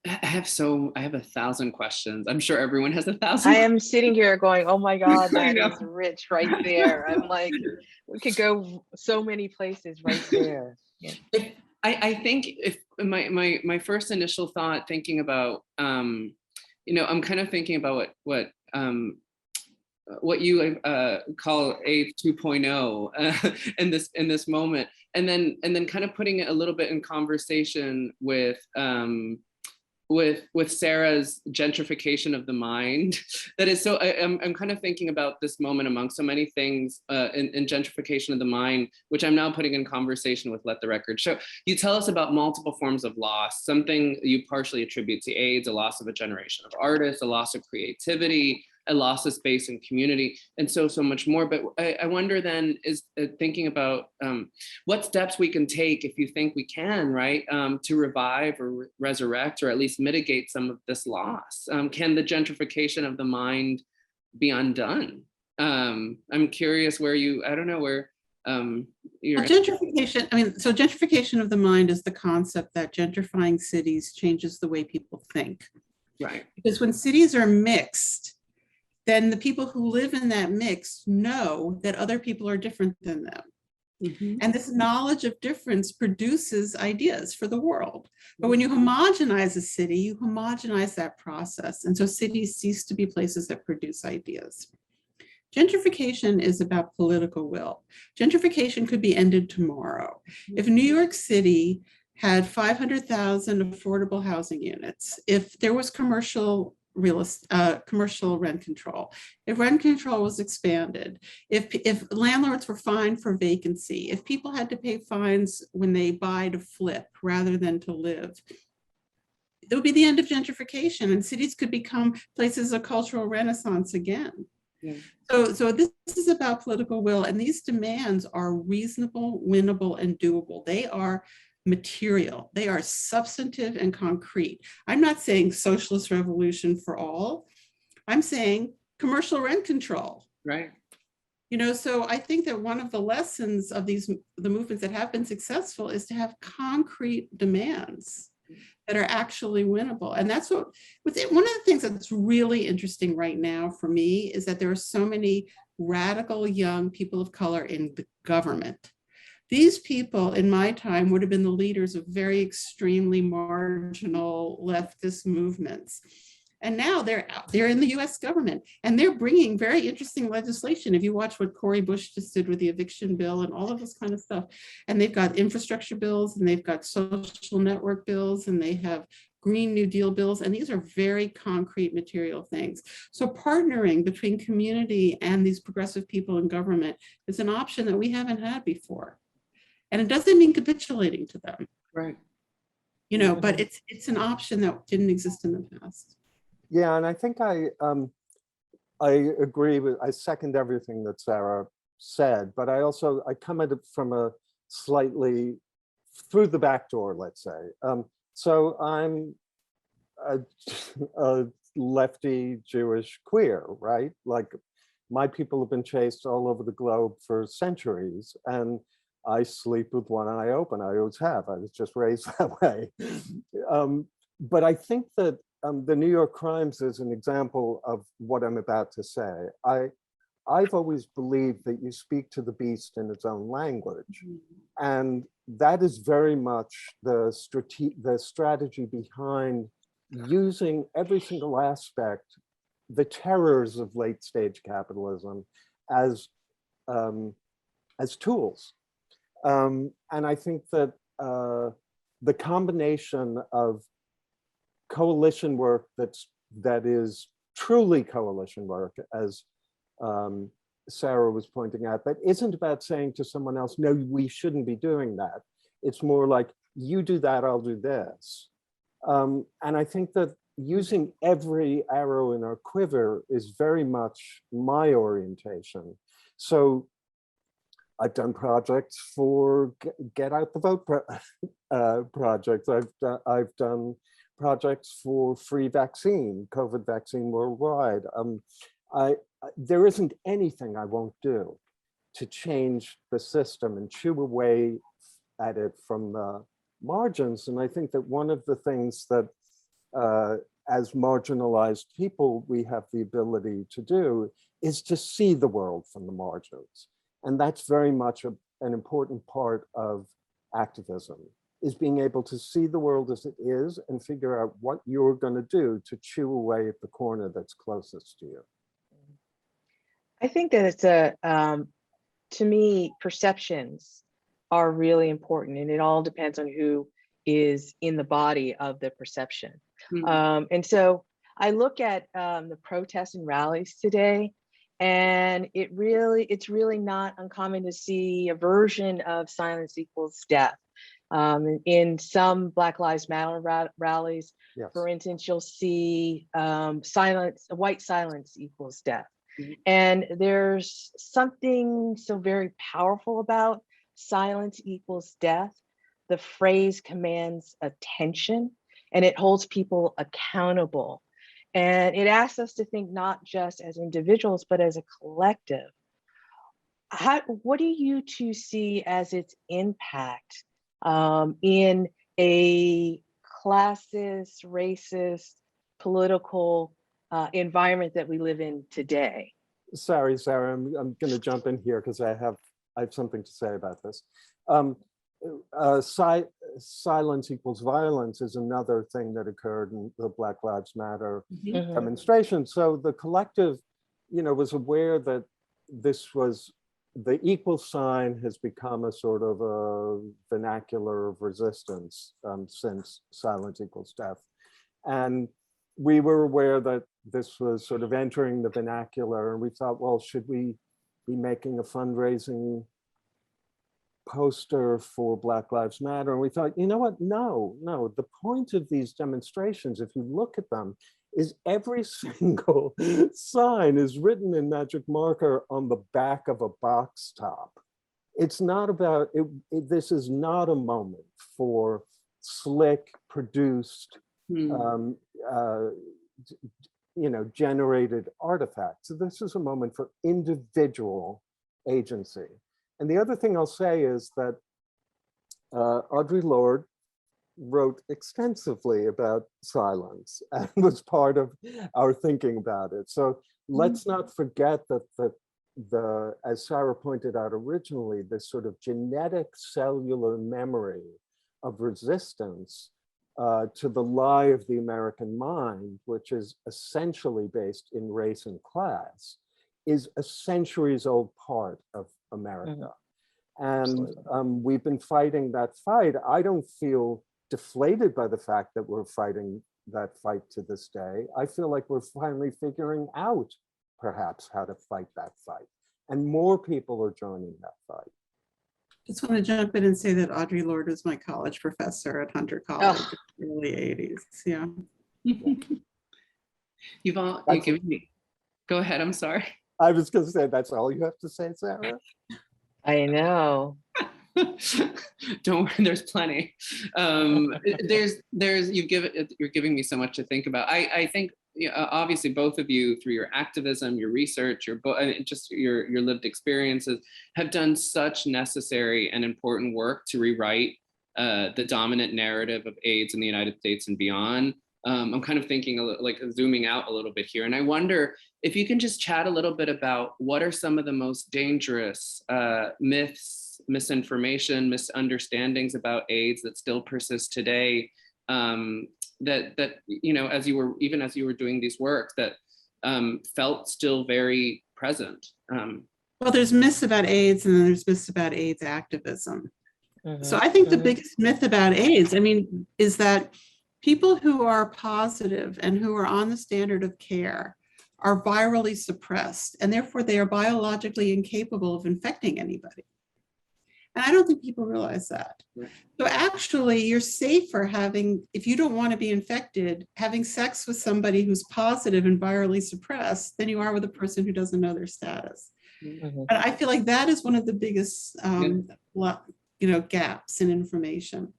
I have 1,000 questions. I'm sure everyone has 1,000. I am sitting here going, oh my God, that is rich right there. I'm like, we could go so many places right there. Yeah. I think if my first initial thought thinking about, I'm kind of thinking about what you call AIDS 2.0 in this moment, and then kind of putting it a little bit in conversation with Sarah's gentrification of the mind. That is so, I'm kind of thinking about this moment among so many things in gentrification of the mind, which I'm now putting in conversation with Let the Record Show. You tell us about multiple forms of loss, something you partially attribute to AIDS, a loss of a generation of artists, a loss of creativity, a loss of space and community, and so much more. But I wonder then, is thinking about what steps we can take, if you think we can, right, to revive or resurrect or at least mitigate some of this loss. Can the gentrification of the mind be undone? I'm curious where gentrification, so gentrification of the mind is the concept that gentrifying cities changes the way people think. Right. Because when cities are mixed, then the people who live in that mix know that other people are different than them. Mm-hmm. And this knowledge of difference produces ideas for the world. But when you homogenize a city, you homogenize that process. And so cities cease to be places that produce ideas. Gentrification is about political will. Gentrification could be ended tomorrow. If New York City had 500,000 affordable housing units, if there was commercial rent control, if rent control was expanded, if landlords were fined for vacancy, if people had to pay fines when they buy to flip rather than to live, it would be the end of gentrification, and cities could become places of cultural renaissance again. Yeah. So this is about political will, and these demands are reasonable, winnable, and doable. They are material. They are substantive and concrete. I'm not saying socialist revolution for all. I'm saying commercial rent control. Right. You know, so I think that one of the lessons of the movements that have been successful is to have concrete demands that are actually winnable. And that's one of the things that's really interesting right now for me is that there are so many radical young people of color in the government. These people in my time would have been the leaders of very extremely marginal leftist movements. And now they're in the US government, and they're bringing very interesting legislation. If you watch what Cori Bush just did with the eviction bill and all of this kind of stuff, and they've got infrastructure bills, and they've got social network bills, and they have Green New Deal bills, and these are very concrete material things. So partnering between community and these progressive people in government is an option that we haven't had before. And it doesn't mean capitulating to them. Right. You know, but it's an option that didn't exist in the past. Yeah, and I think I agree with, I second everything that Sarah said, but I come at it from a slightly through the back door, let's say. So I'm a lefty Jewish queer, right? Like my people have been chased all over the globe for centuries, and I sleep with one eye open. I always have. I was just raised that way. But I think that the New York crimes is an example of what I'm about to say. I've always believed that you speak to the beast in its own language. And that is very much the strategy behind using every single aspect, the terrors of late stage capitalism as tools. And I think that the combination of coalition work that is truly coalition work, as Sarah was pointing out, that isn't about saying to someone else, no, we shouldn't be doing that. It's more like, you do that, I'll do this. And I think that using every arrow in our quiver is very much my orientation. So I've done projects for Get Out the Vote projects. I've done projects for free vaccine, COVID vaccine worldwide. There isn't anything I won't do to change the system and chew away at it from the margins. And I think that one of the things that as marginalized people, we have the ability to do is to see the world from the margins. And that's very much an important part of activism, is being able to see the world as it is and figure out what you're going to do to chew away at the corner that's closest to you. I think that it's to me, perceptions are really important, and it all depends on who is in the body of the perception. Mm-hmm. And so I look at the protests and rallies today, and it's really not uncommon to see a version of silence equals death. In some Black Lives Matter rallies, yes, for instance, you'll see white silence equals death. Mm-hmm. And there's something so very powerful about silence equals death. The phrase commands attention, and it holds people accountable. And it asks us to think not just as individuals, but as a collective. What do you two see as its impact in a classist, racist, political environment that we live in today? Sorry, Sarah, I'm going to jump in here because I have something to say about this. Silence equals violence is another thing that occurred in the Black Lives Matter demonstration. So the collective, was aware that this was, the equal sign has become a sort of a vernacular of resistance since silence equals death. And we were aware that this was sort of entering the vernacular, and we thought, well, should we be making a fundraising poster for Black Lives Matter? And we thought, you know what, no, the point of these demonstrations, if you look at them, is every single sign is written in magic marker on the back of a box top. It's not about, this is not a moment for slick, produced, generated artifacts. So this is a moment for individual agency. And the other thing I'll say is that Audrey Lord wrote extensively about silence and was part of our thinking about it. So let's not forget that the, as Sarah pointed out originally, this sort of genetic cellular memory of resistance to the lie of the American mind, which is essentially based in race and class, is a centuries-old part of America. And we've been fighting that fight. I don't feel deflated by the fact that we're fighting that fight to this day. I feel like we're finally figuring out perhaps how to fight that fight. And more people are joining that fight. Just want to jump in and say that Audrey Lord was my college professor at Hunter College in the early 80s. Yeah. You've given me, go ahead, I'm sorry. I was going to say, that's all you have to say, Sarah? I know. Don't worry, there's plenty. You're giving me so much to think about. I think, obviously both of you, through your activism, your research, your book, just your lived experiences, have done such necessary and important work to rewrite the dominant narrative of AIDS in the United States and beyond. I'm kind of thinking like zooming out a little bit here, and I wonder if you can just chat a little bit about what are some of the most dangerous myths, misinformation, misunderstandings about AIDS that still persist today, that as you were doing these works, that felt still very present. Well, there's myths about AIDS, and then there's myths about AIDS activism. So I think the biggest myth about AIDS, is that people who are positive and who are on the standard of care are virally suppressed, and therefore they are biologically incapable of infecting anybody. And I don't think people realize that. Right. So actually you're safer if you don't want to be infected, having sex with somebody who's positive and virally suppressed than you are with a person who doesn't know their status. And I feel like that is one of the biggest gaps in information.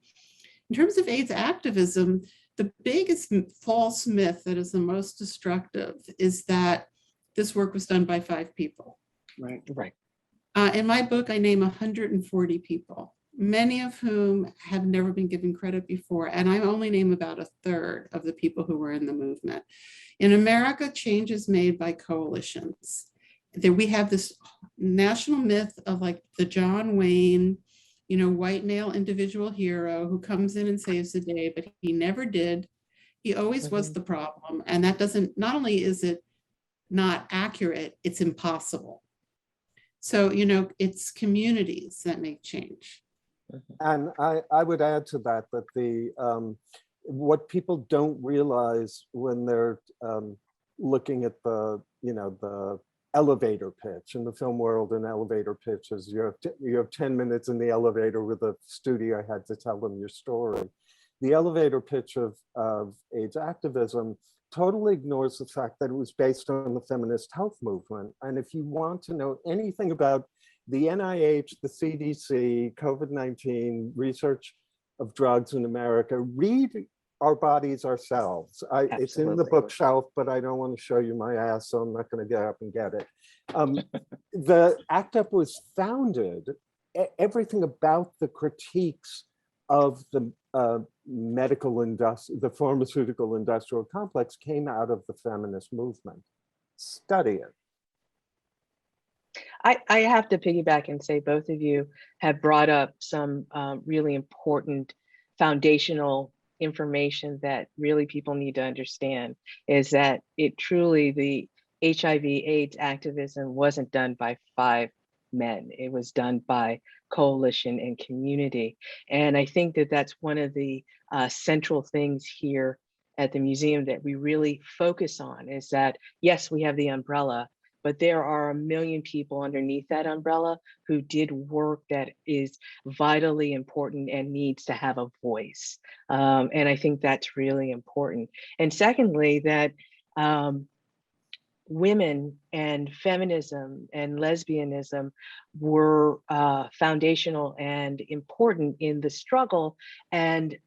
In terms of AIDS activism, the biggest false myth that is the most destructive is that this work was done by 5 people. Right. In my book, I name 140 people, many of whom have never been given credit before, and I only name about 1/3 of the people who were in the movement. In America, change is made by coalitions. We have this national myth of like the John Wayne, white male individual hero who comes in and saves the day, but he never did. He always was the problem. And that not only is it not accurate, it's impossible. So, it's communities that make change. And I would add to that what people don't realize when they're looking at the elevator pitch in the film world, and elevator pitches, you have 10 minutes in the elevator with a studio. I had to tell them your story. The elevator pitch of AIDS activism totally ignores the fact that it was based on the feminist health movement. And if you want to know anything about the NIH, the CDC, COVID-19, research of drugs in America, read Our Bodies, Ourselves. It's in the bookshelf, but I don't want to show you my ass, so I'm not going to get up and get it. The ACT UP was founded, everything about the critiques of the the pharmaceutical industrial complex came out of the feminist movement. Study it. I have to piggyback and say both of you have brought up some really important foundational information that really people need to understand, is that it truly, HIV/AIDS activism wasn't done by 5 men. It was done by coalition and community. And I think that that's one of the central things here at the museum that we really focus on, is that, yes, we have the umbrella, but there are a million people underneath that umbrella who did work that is vitally important and needs to have a voice. And I think that's really important. And secondly, that women and feminism and lesbianism were foundational and important in the struggle. And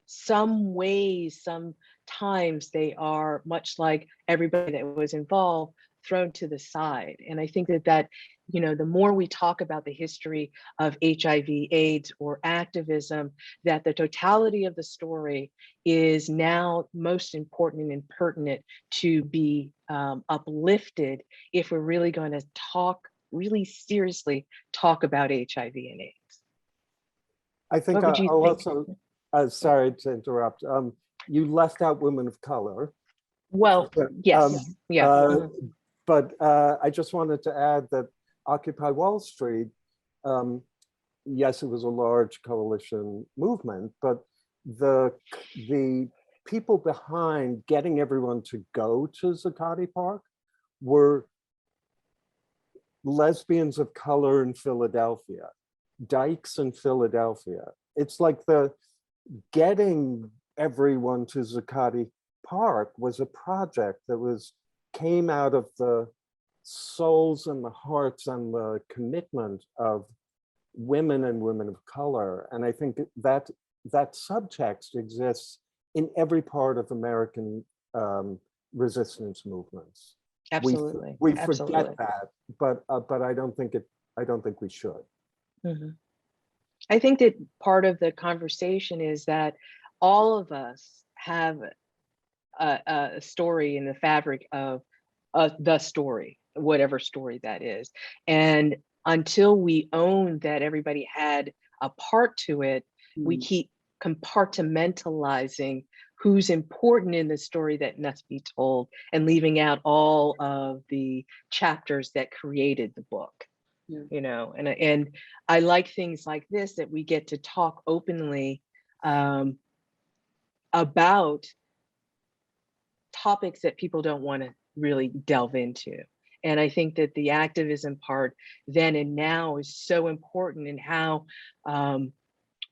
some ways, sometimes they are, much like everybody that was involved, thrown to the side. And I think that the more we talk about the history of HIV/AIDS or activism, that the totality of the story is now most important and pertinent to be uplifted if we're really going to really seriously talk about HIV and AIDS. I think What would you I'll think? also, sorry to interrupt, you left out women of color. Well, yes, yeah. But I just wanted to add that Occupy Wall Street, yes, it was a large coalition movement, but the people behind getting everyone to go to Zuccotti Park were lesbians of color in Philadelphia, dykes in Philadelphia. It's like getting everyone to Zuccotti Park was a project that came out of the souls and the hearts and the commitment of women and women of color. And I think that subtext exists in every part of American resistance movements. Absolutely. We Absolutely. forget that, but I don't think we should. Mm-hmm. I think that part of the conversation is that all of us have a story in the fabric of the story, whatever story that is. And until we own that everybody had a part to it, we keep compartmentalizing who's important in the story that must be told and leaving out all of the chapters that created the book. Yeah. And I like things like this, that we get to talk openly about topics that people don't want to really delve into. And I think that the activism part then and now is so important in how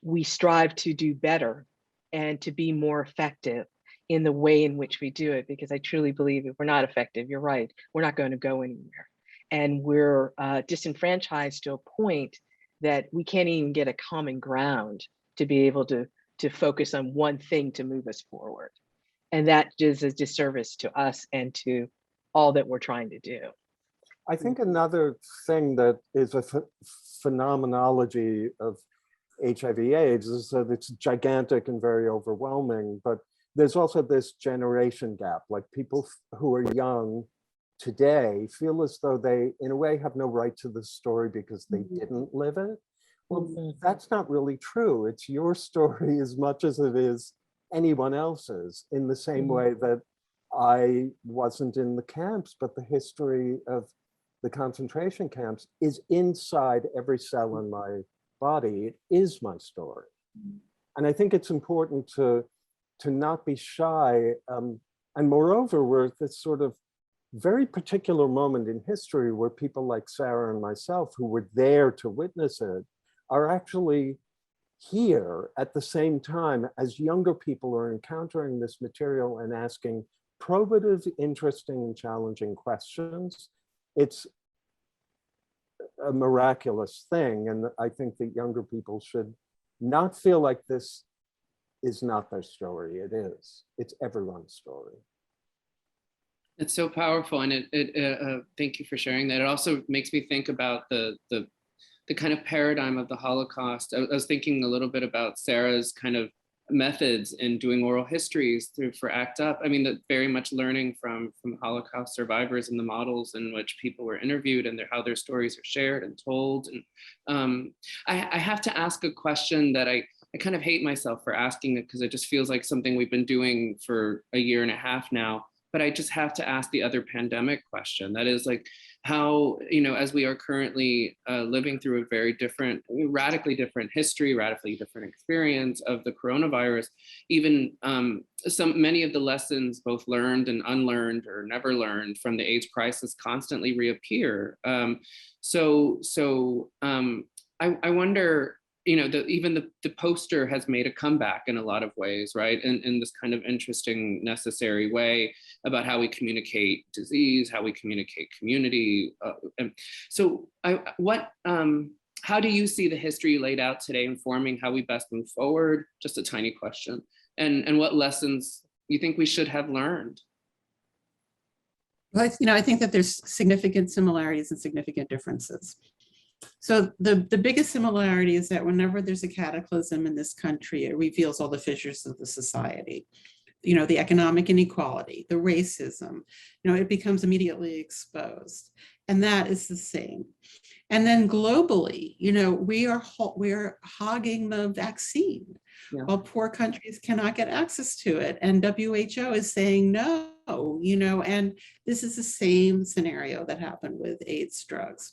we strive to do better and to be more effective in the way in which we do it. Because I truly believe if we're not effective, you're right, we're not going to go anywhere. And we're disenfranchised to a point that we can't even get a common ground to be able to focus on one thing to move us forward. And that is a disservice to us and to all that we're trying to do. I think another thing that is a phenomenology of HIV/AIDS is that it's gigantic and very overwhelming, but there's also this generation gap. Like people who are young today feel as though they, in a way, have no right to the story because they didn't live it. Well, that's not really true. It's your story as much as it is anyone else's, in the same way that I wasn't in the camps, but the history of the concentration camps is inside every cell in my body. It is my story. And I think it's important to not be shy. And moreover, we're at this sort of very particular moment in history where people like Sarah and myself, who were there to witness it, are actually here at the same time as younger people are encountering this material and asking probative, interesting, and challenging questions. It's a miraculous thing. And I think that younger people should not feel like this is not their story. It is. It's everyone's story. It's so powerful, and thank you for sharing that. It also makes me think about the kind of paradigm of the Holocaust. I was thinking a little bit about Sarah's kind of methods in doing oral histories for ACT UP. I mean, very much learning from Holocaust survivors and the models in which people were interviewed and how their stories are shared and told. And I have to ask a question that I kind of hate myself for asking it, because it just feels like something we've been doing for a year and a half now. But I just have to ask the other pandemic question. That is like how, as we are currently living through a very different, radically different history, radically different experience of the coronavirus, even many of the lessons both learned and unlearned or never learned from the AIDS crisis constantly reappear. I wonder, even the poster has made a comeback in a lot of ways, right? In this kind of interesting, necessary way about how we communicate disease, how we communicate community. How do you see the history laid out today informing how we best move forward? Just a tiny question. And what lessons you think we should have learned? Well, I think that there's significant similarities and significant differences. So the biggest similarity is that whenever there's a cataclysm in this country, it reveals all the fissures of the society. The economic inequality, the racism, it becomes immediately exposed. And that is the same. And then globally, we are hogging the vaccine, while poor countries cannot get access to it. And WHO is saying no, and this is the same scenario that happened with AIDS drugs.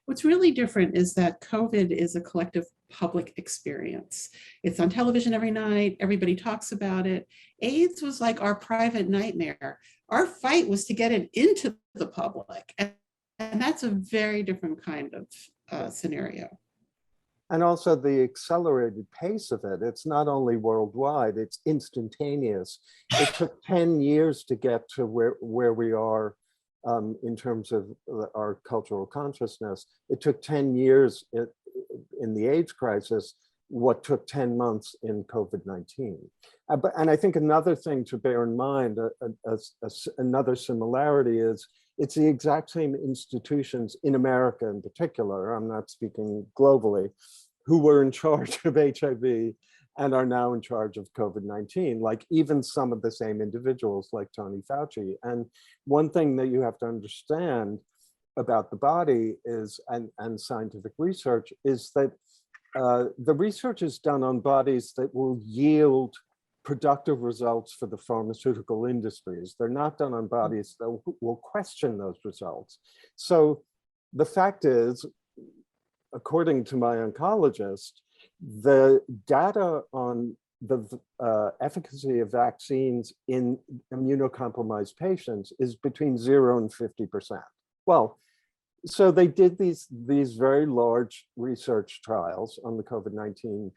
What's really different is that COVID is a collective public experience. It's on television every night. Everybody talks about it. AIDS was like our private nightmare. Our fight was to get it into the public. And that's a very different kind of scenario. And also the accelerated pace of it. It's not only worldwide, it's instantaneous. It took 10 years to get to where we are in terms of our cultural consciousness. It took 10 years in the AIDS crisis, what took 10 months in COVID-19. And I think another thing to bear in mind, another similarity is it's the exact same institutions in America in particular, I'm not speaking globally, who were in charge of HIV and are now in charge of COVID-19, like even some of the same individuals like Tony Fauci. And one thing that you have to understand about the body is, and scientific research, is that the research is done on bodies that will yield productive results for the pharmaceutical industries. They're not done on bodies that will question those results. So the fact is, according to my oncologist, the data on the efficacy of vaccines in immunocompromised patients is between 0 and 50%. Well, so they did these very large research trials on the COVID-19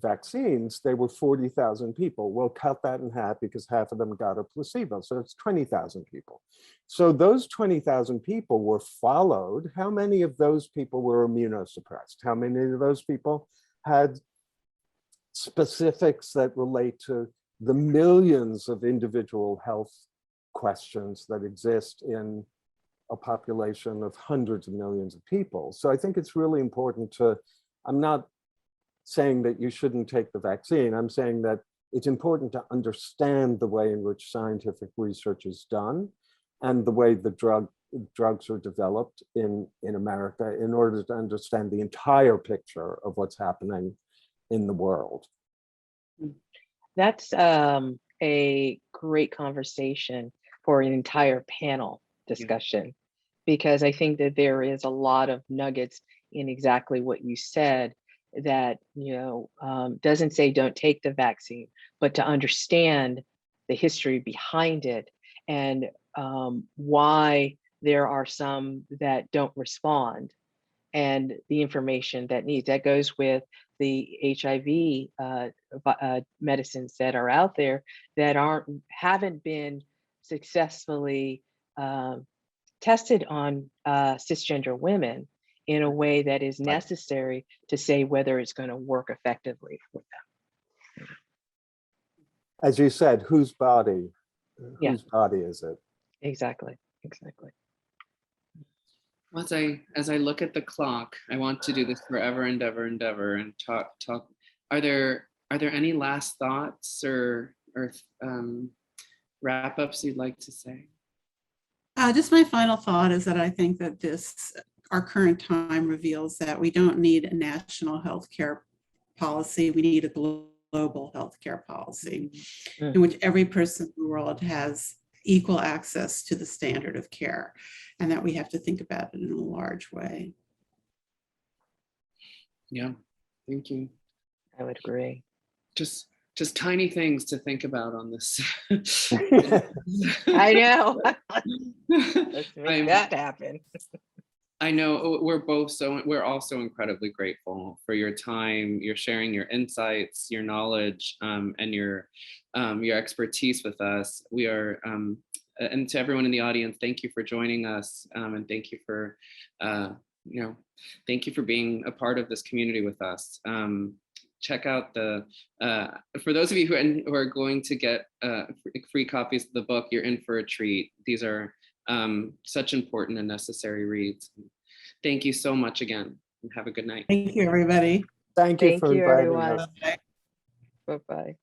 vaccines. They were 40,000 people. We'll cut that in half because half of them got a placebo. So it's 20,000 people. So those 20,000 people were followed. How many of those people were immunosuppressed? How many of those people had specifics that relate to the millions of individual health questions that exist in a population of hundreds of millions of people? So I think it's really important to, I'm not saying that you shouldn't take the vaccine. I'm saying that it's important to understand the way in which scientific research is done and the way the drugs are developed in America in order to understand the entire picture of what's happening in the world. That's a great conversation for an entire panel discussion, because I think that there is a lot of nuggets in exactly what you said that, doesn't say don't take the vaccine, but to understand the history behind it and why there are some that don't respond and the information that needs. That goes with the HIV medicines that are out there that haven't been successfully tested on cisgender women in a way that is necessary to say whether it's going to work effectively for them. As you said, whose body? Whose body is it? Exactly. Well, as I look at the clock, I want to do this forever and ever and talk. Are there any last thoughts or wrap ups you'd like to say? Just my final thought is that I think that our current time reveals that we don't need a national healthcare policy. We need a global healthcare policy in which every person in the world has equal access to the standard of care, and that we have to think about it in a large way. Yeah, thank you. I would agree. Just tiny things to think about on this. I know. Let's make that happen. I know we're all so incredibly grateful for your time, your sharing your insights, your knowledge, and your expertise with us. We are, and to everyone in the audience, thank you for joining us, and thank you for, thank you for being a part of this community with us. Check out for those of you who are going to get free copies of the book, you're in for a treat. These are such important and necessary reads. Thank you so much again, and have a good night. Thank you, everybody. Thank you for inviting everyone. us. Bye-bye.